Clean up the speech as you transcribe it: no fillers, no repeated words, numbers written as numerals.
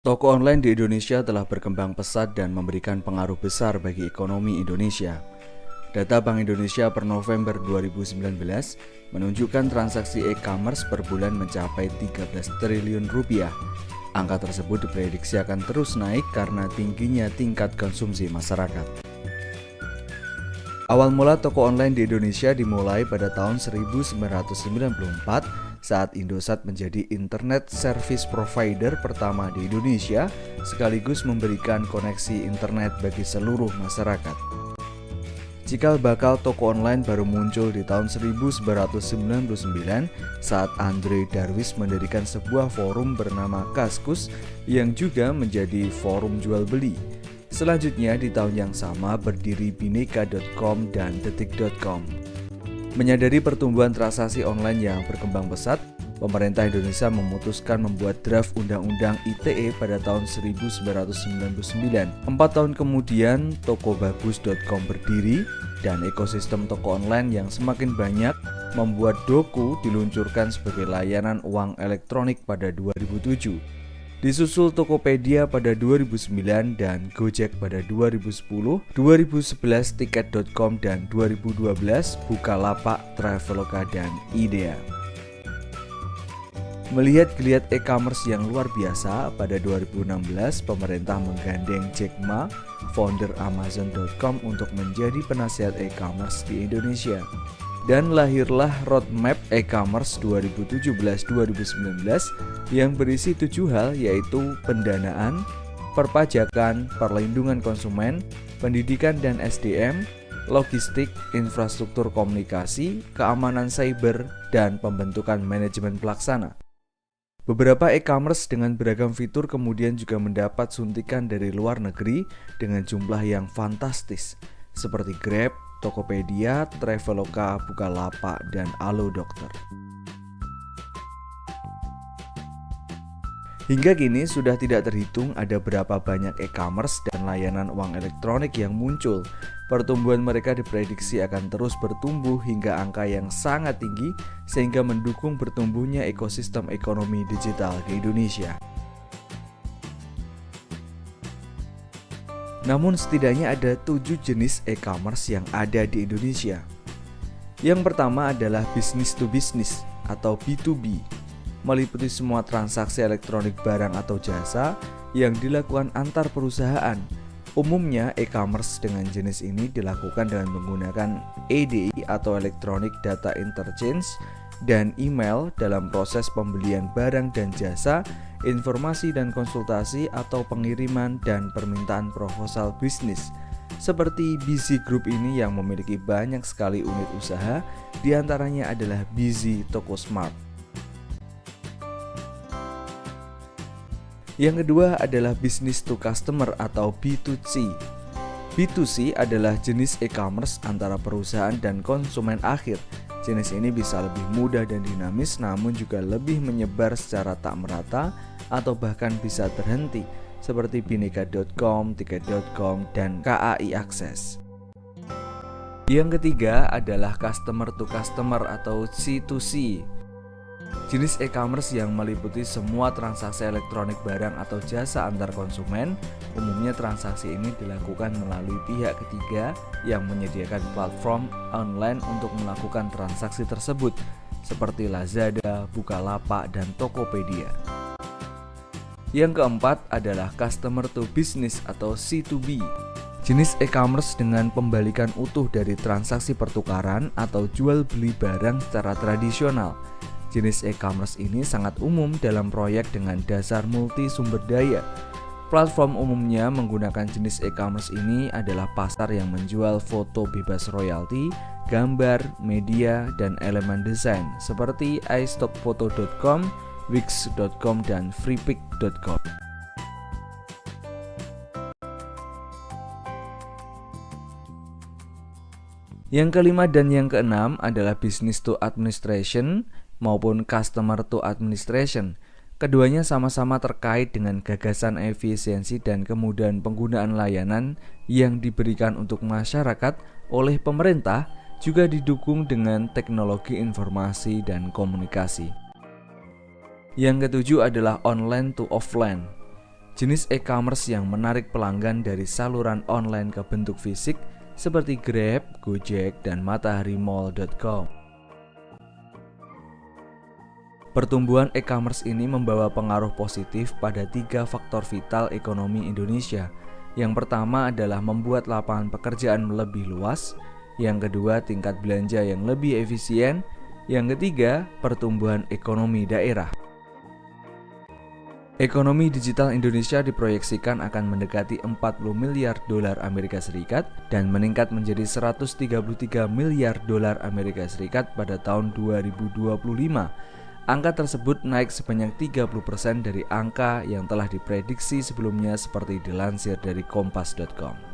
Toko online di Indonesia telah berkembang pesat dan memberikan pengaruh besar bagi ekonomi Indonesia. Data Bank Indonesia per November 2019 menunjukkan transaksi e-commerce per bulan mencapai 13 triliun rupiah. Angka tersebut diprediksi akan terus naik karena tingginya tingkat konsumsi masyarakat. Awal mula toko online di Indonesia dimulai pada tahun 1994 saat Indosat menjadi internet service provider pertama di Indonesia sekaligus memberikan koneksi internet bagi seluruh masyarakat. Cikal bakal toko online baru muncul di tahun 1999 saat Andre Darwis mendirikan sebuah forum bernama Kaskus yang juga menjadi forum jual beli. Selanjutnya di tahun yang sama berdiri Bhinneka.com dan Detik.com. Menyadari pertumbuhan transaksi online yang berkembang pesat, pemerintah Indonesia memutuskan membuat draft Undang-Undang ITE pada tahun 1999. 4 tahun kemudian, tokobagus.com berdiri dan ekosistem toko online yang semakin banyak membuat Doku diluncurkan sebagai layanan uang elektronik pada 2007. Disusul Tokopedia pada 2009 dan Gojek pada 2010, 2011 Tiket.com dan 2012 Bukalapak, Traveloka dan IDEA. Melihat geliat e-commerce yang luar biasa, pada 2016 pemerintah menggandeng Jack Ma, founder Amazon.com untuk menjadi penasihat e-commerce di Indonesia. Dan lahirlah Roadmap e-commerce 2017-2019 yang berisi 7 hal, yaitu pendanaan, perpajakan, perlindungan konsumen, pendidikan dan SDM, logistik, infrastruktur komunikasi, keamanan cyber, dan pembentukan manajemen pelaksana. Beberapa e-commerce dengan beragam fitur kemudian juga mendapat suntikan dari luar negeri dengan jumlah yang fantastis, seperti Grab, Tokopedia, Traveloka, Bukalapak, dan Alo Dokter. Hingga kini sudah tidak terhitung ada berapa banyak e-commerce dan layanan uang elektronik yang muncul. Pertumbuhan mereka diprediksi akan terus bertumbuh hingga angka yang sangat tinggi sehingga mendukung bertumbuhnya ekosistem ekonomi digital di Indonesia. Namun setidaknya ada 7 jenis e-commerce yang ada di Indonesia. Yang pertama adalah business to business atau B2B, meliputi semua transaksi elektronik barang atau jasa yang dilakukan antar perusahaan. Umumnya e-commerce dengan jenis ini dilakukan dengan menggunakan EDI atau Electronic Data Interchange dan email dalam proses pembelian barang dan jasa, informasi dan konsultasi atau pengiriman dan permintaan proposal bisnis. Seperti Busy Group ini yang memiliki banyak sekali unit usaha, diantaranya adalah Busy Toko Smart. Yang kedua adalah Business to Customer atau B2C. B2C adalah jenis e-commerce antara perusahaan dan konsumen akhir. Jenis ini bisa lebih mudah dan dinamis, namun juga lebih menyebar secara tak merata atau bahkan bisa terhenti, seperti Bhinneka.com, Tiket.com, dan KAI Akses. Yang ketiga adalah Customer to Customer atau C2C. Jenis e-commerce yang meliputi semua transaksi elektronik barang atau jasa antar konsumen. Umumnya transaksi ini dilakukan melalui pihak ketiga yang menyediakan platform online untuk melakukan transaksi tersebut, seperti Lazada, Bukalapak, dan Tokopedia. Yang keempat adalah Customer to Business atau C2B. Jenis e-commerce dengan pembalikan utuh dari transaksi pertukaran atau jual beli barang secara tradisional. Jenis e-commerce ini sangat umum dalam proyek dengan dasar multi sumber daya. Platform umumnya menggunakan jenis e-commerce ini adalah pasar yang menjual foto bebas royalti, gambar, media, dan elemen desain seperti iStockPhoto.com, Wix.com, dan Freepik.com. Yang kelima dan yang keenam adalah Business to Administration maupun Customer to Administration. Keduanya sama-sama terkait dengan gagasan efisiensi dan kemudahan penggunaan layanan yang diberikan untuk masyarakat oleh pemerintah, juga didukung dengan teknologi informasi dan komunikasi. Yang ketujuh adalah online to offline. Jenis e-commerce yang menarik pelanggan dari saluran online ke bentuk fisik seperti Grab, Gojek, dan MatahariMall.com. Pertumbuhan e-commerce ini membawa pengaruh positif pada 3 faktor vital ekonomi Indonesia. Yang pertama adalah membuat lapangan pekerjaan lebih luas, yang kedua tingkat belanja yang lebih efisien, yang ketiga pertumbuhan ekonomi daerah. Ekonomi digital Indonesia diproyeksikan akan mendekati 40 miliar dolar Amerika Serikat dan meningkat menjadi 133 miliar dolar Amerika Serikat pada tahun 2025. Angka tersebut naik sebanyak 30% dari angka yang telah diprediksi sebelumnya seperti dilansir dari Kompas.com.